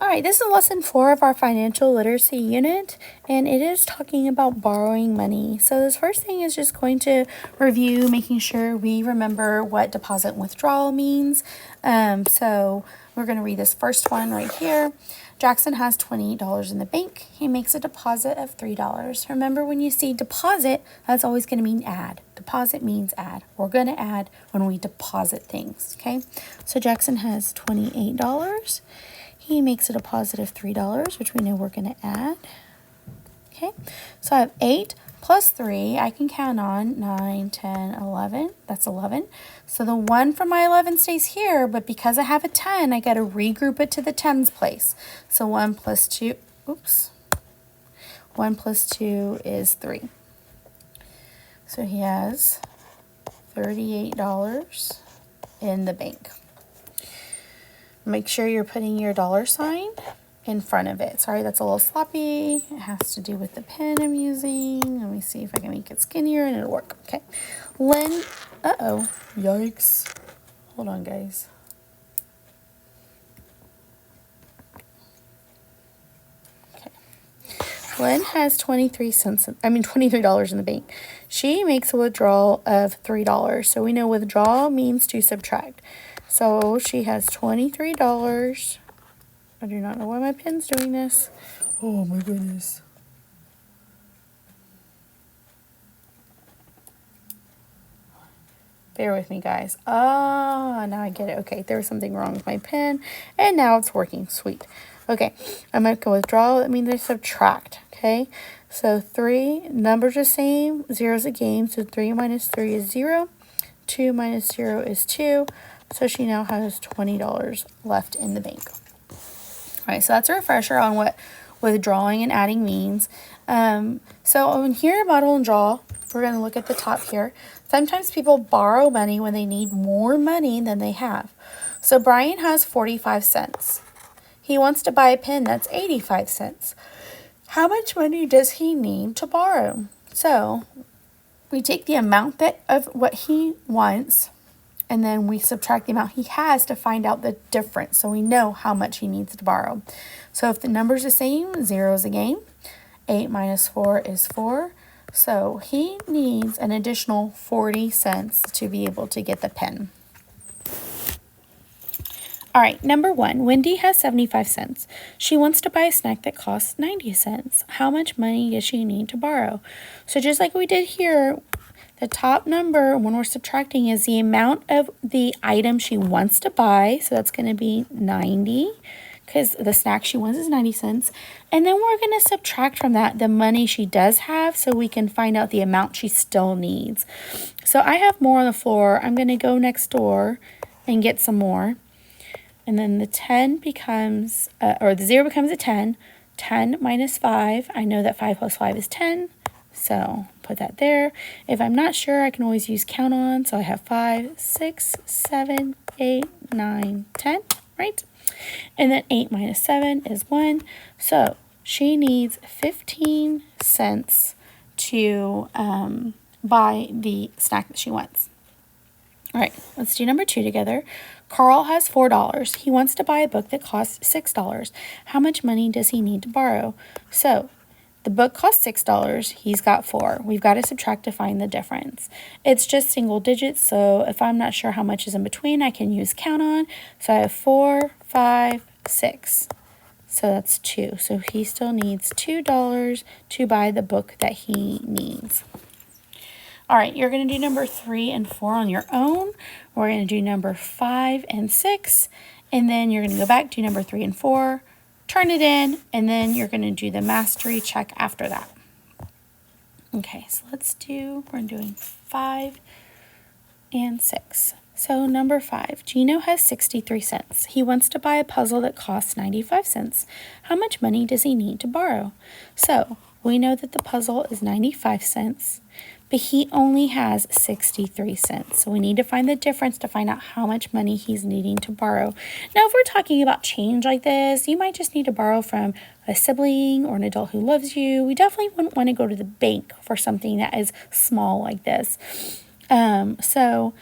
All right, this is lesson 4 of our financial literacy unit, and it is talking about borrowing money. So this first thing is just going to review, making sure we remember what deposit and withdrawal means. So we're going to read this first one right here. Jackson has $28 in the bank. He makes a deposit of $3. Remember, when you see deposit, that's always going to mean add. Deposit means add. We're going to add when we deposit things, okay? So Jackson has $28. He makes a deposit of $3, which we know we're going to add. Okay, so I have 8 plus 3. I can count on 9, 10, 11. That's 11. So the 1 from my 11 stays here, but because I have a 10, I got to regroup it to the tens place. So 1 plus 2, 1 plus 2 is 3. So he has $38 in the bank. Make sure you're putting your dollar sign in front of it. Sorry, that's a little sloppy. It has to do with the pen I'm using. Let me see if I can make it skinnier and it'll work. Okay. Lynn, yikes. Hold on, guys. Okay. Lynn has $23 in the bank. She makes a withdrawal of $3. So we know withdrawal means to subtract. So she has $23. I do not know why my pen's doing this. Oh my goodness. Bear with me, guys. Ah, now I get it. Okay, there was something wrong with my pen, and now it's working. Sweet. Okay, I'm going to go withdrawal. That means I subtract. Okay, so 3, numbers are the same. 0 is a game, so 3 minus 3 is 0. 2 minus 0 is 2. So she now has $20 left in the bank. All right, so that's a refresher on what withdrawing and adding means. So in here, model and draw, we're going to look at the top here. Sometimes people borrow money when they need more money than they have. So Brian has 45 cents. He wants to buy a pen that's 85 cents. How much money does he need to borrow? So we take the amount of what he wants, and then we subtract the amount he has to find out the difference, so we know how much he needs to borrow. So if the number's the same, 0 is a game. 8 minus 4 is 4. So he needs an additional 40 cents to be able to get the pen. All right, number 1, Wendy has 75 cents. She wants to buy a snack that costs 90 cents. How much money does she need to borrow? So just like we did here, the top number, when we're subtracting, is the amount of the item she wants to buy. So that's going to be 90, because the snack she wants is 90 cents. And then we're going to subtract from that the money she does have, so we can find out the amount she still needs. So I have more on the floor. I'm going to go next door and get some more. And then the 10 becomes, the 0 becomes a 10. 10 minus 5. I know that 5 plus 5 is 10. So put that there. If I'm not sure, I can always use count on. So I have 5, 6, 7, 8, 9, 10, right? And then 8 minus 7 is 1. So she needs 15 cents to buy the snack that she wants. All right, let's do number 2 together. Carl has $4. He wants to buy a book that costs $6. How much money does he need to borrow? So the book costs $6. He's got 4. We've got to subtract to find the difference. It's just single digits, so if I'm not sure how much is in between, I can use count on. So I have 4, 5, 6. So that's 2. So he still needs $2 to buy the book that he needs. All right, you're going to do number 3 and 4 on your own. We're going to do number 5 and 6, and then you're going to go back to number 3 and 4. Turn it in, and then you're going to do the mastery check after that. Okay, so we're doing 5 and 6. So number 5, Gino has 63 cents. He wants to buy a puzzle that costs 95 cents. How much money does he need to borrow? So we know that the puzzle is 95 cents, but he only has 63 cents. So we need to find the difference to find out how much money he's needing to borrow. Now, if we're talking about change like this, you might just need to borrow from a sibling or an adult who loves you. We definitely wouldn't want to go to the bank for something that is small like this. So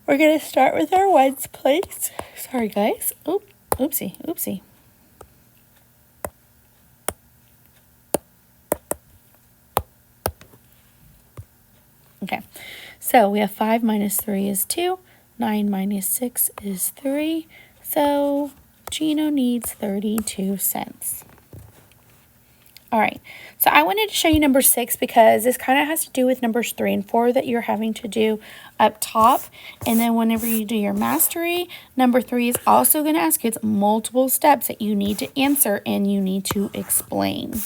we're going to start with our ones place. Sorry, guys. Oopsie. So we have 5 minus 3 is 2. 9 minus 6 is 3. So Gino needs 32 cents. All right, so I wanted to show you number 6 because this kind of has to do with numbers 3 and 4 that you're having to do up top. And then whenever you do your mastery, number 3 is also going to ask you, it's multiple steps that you need to answer and you need to explain.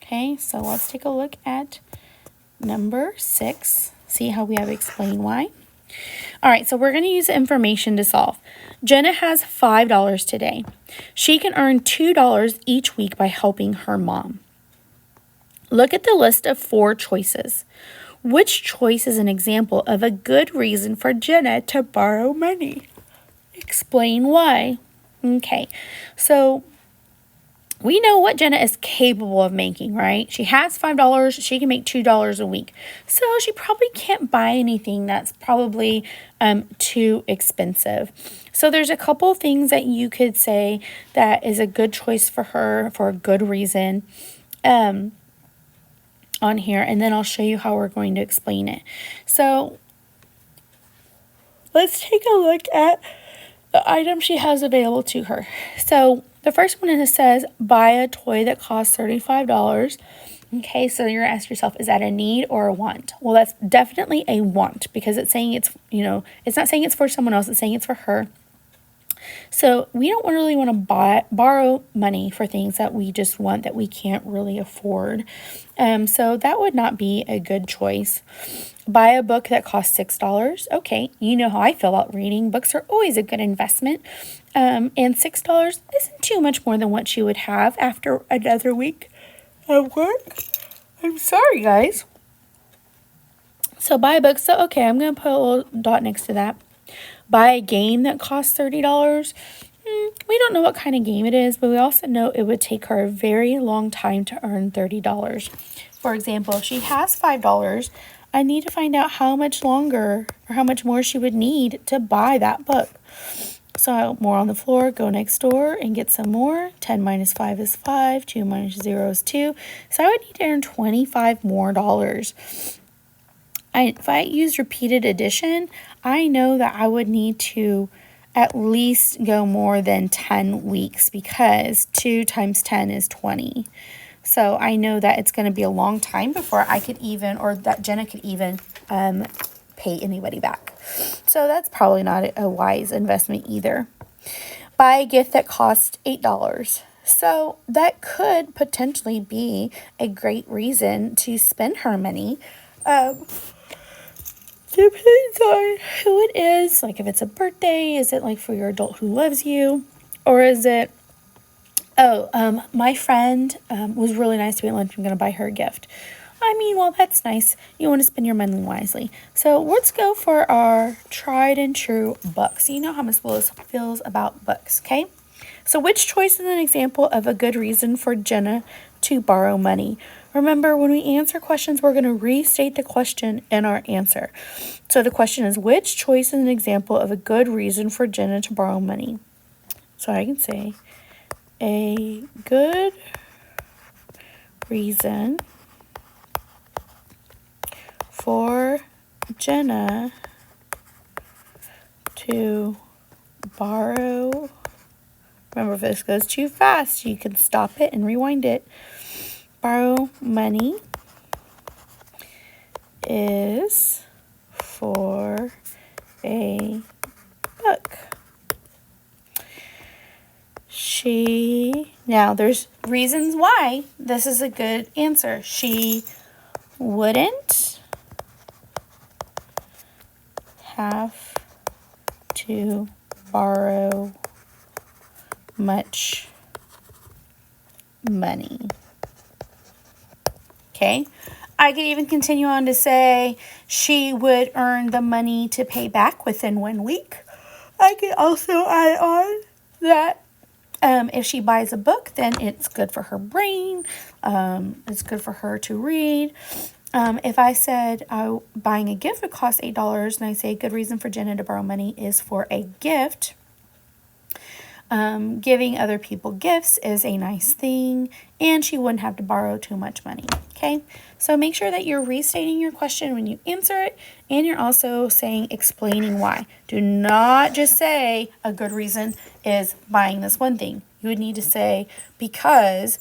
Okay, so let's take a look at number 6. See how we have explain why. All right, so we're going to use information to solve. Jenna has $5 today. She can earn $2 each week by helping her mom. Look at the list of 4 choices. Which choice is an example of a good reason for Jenna to borrow money? Explain why. Okay, so we know what Jenna is capable of making, right? She has $5. She can make $2 a week. So she probably can't buy anything that's probably too expensive. So there's a couple things that you could say that is a good choice for her for a good reason on here. And then I'll show you how we're going to explain it. So let's take a look at the item she has available to her. So the first one is, it says, buy a toy that costs $35. Okay, so you're going to ask yourself, is that a need or a want? Well, that's definitely a want because it's saying it's, it's not saying it's for someone else. It's saying it's for her. So we don't really want to borrow money for things that we just want that we can't really afford. So that would not be a good choice. Buy a book that costs $6. Okay, you know how I feel about reading. Books are always a good investment. And $6 isn't too much more than what she would have after another week of work. I'm sorry, guys. So buy a book. So, okay, I'm going to put a little dot next to that. Buy a game that costs $30. We don't know what kind of game it is, but we also know it would take her a very long time to earn $30. For example, if she has $5, I need to find out how much longer or how much more she would need to buy that book. So more on the floor, go next door and get some more. 10 minus 5 is 5. 2 minus 0 is 2. So I would need to earn $25 more. If I use repeated addition, I know that I would need to at least go more than 10 weeks because 2 times 10 is 20. So I know that it's going to be a long time before I could even, or that Jenna could even pay anybody back. So that's probably not a wise investment either. Buy a gift that costs $8. So that could potentially be a great reason to spend her money. Depends on who it is. Like if it's a birthday, is it like for your adult who loves you? Or is it, my friend was really nice to me at lunch. I'm going to buy her a gift. I mean, well, that's nice. You want to spend your money wisely. So let's go for our tried and true books. You know how Miss Willis feels about books, okay? So which choice is an example of a good reason for Jenna to borrow money? Remember, when we answer questions, we're going to restate the question and our answer. So the question is, which choice is an example of a good reason for Jenna to borrow money? So I can say, a good reason for Jenna to borrow. Remember, if this goes too fast, you can stop it and rewind it. Borrow money is for a book. Now there's reasons why this is a good answer. She wouldn't have to borrow much money. Okay, I could even continue on to say she would earn the money to pay back within 1 week. I could also add on that if she buys a book, then it's good for her brain. It's good for her to read. If I said buying a gift would cost $8, and I say a good reason for Jenna to borrow money is for a gift, Giving other people gifts is a nice thing, and she wouldn't have to borrow too much money. Okay, so make sure that you're restating your question when you answer it, and you're also explaining why. Do not just say a good reason is buying this one thing. You would need to say because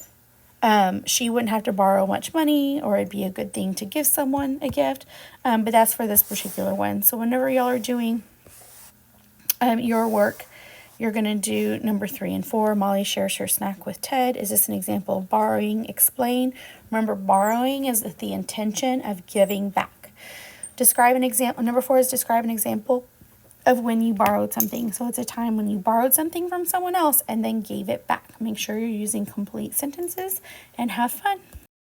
she wouldn't have to borrow much money, or it'd be a good thing to give someone a gift. But that's for this particular one. So whenever y'all are doing your work, you're going to do number 3 and 4. Molly shares her snack with Ted. Is this an example of borrowing? Explain. Remember, borrowing is with the intention of giving back. Describe an example. Number 4 is describe an example of when you borrowed something. So it's a time when you borrowed something from someone else and then gave it back. Make sure you're using complete sentences and have fun.